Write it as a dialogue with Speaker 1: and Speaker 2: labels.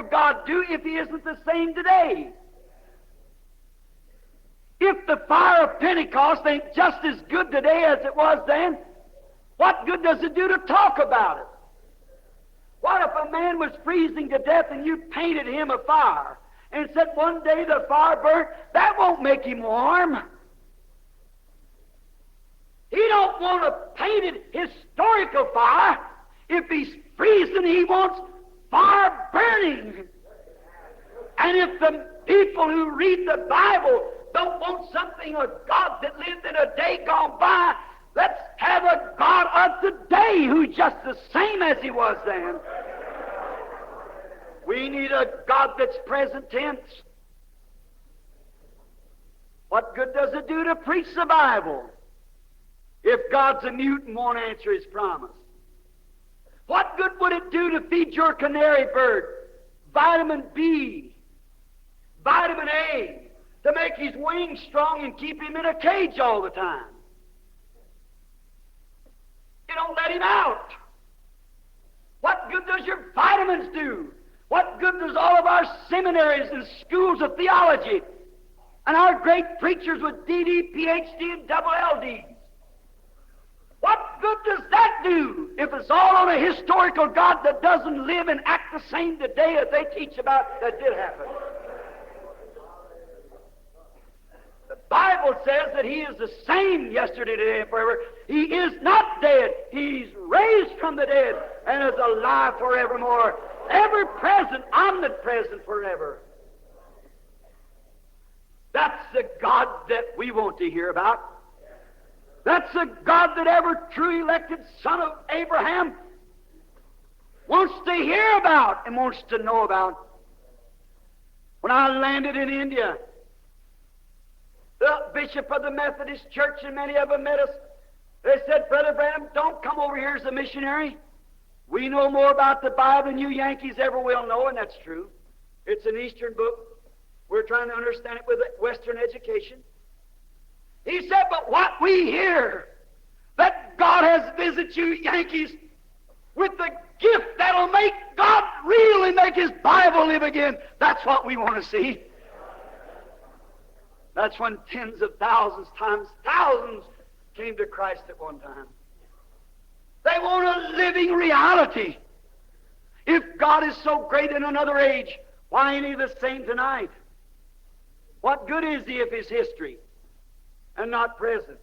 Speaker 1: will God do if He isn't the same today? If the fire of Pentecost ain't just as good today as it was then, what good does it do to talk about it? What if a man was freezing to death and you painted him a fire and said one day the fire burnt? That won't make him warm. He don't want a painted historical fire. If he's freezing, he wants fire burning. And if the people who read the Bible don't want something of God that lived in a day gone by, let's have a God of today who's just the same as He was then. We need a God that's present tense. What good does it do to preach the Bible if God's a mute and won't answer His promise? What good would it do to feed your canary bird vitamin B, vitamin A, to make his wings strong and keep him in a cage all the time? You don't let him out. What good does your vitamins do? What good does all of our seminaries and schools of theology and our great preachers with DD, PhD, and double LDs? What good does that do if it's all on a historical God that doesn't live and act the same today as they teach about that did happen? The Bible says that He is the same yesterday, today, and forever. He is not dead. He's raised from the dead and is alive forevermore. Ever present, omnipresent forever. That's the God that we want to hear about. That's the God that every true elected son of Abraham wants to hear about and wants to know about. When I landed in India, the bishop of the Methodist Church and many of them met us. They said, Brother Branham, don't come over here as a missionary. We know more about the Bible than you Yankees ever will know, and that's true. It's an Eastern book. We're trying to understand it with a Western education. He said, but what we hear, that God has visited you Yankees with the gift that'll make God real and make His Bible live again. That's what we want to see. That's when tens of thousands times thousands came to Christ at one time. They want a living reality. If God is so great in another age, why ain't He the same tonight? What good is He if His history and not present?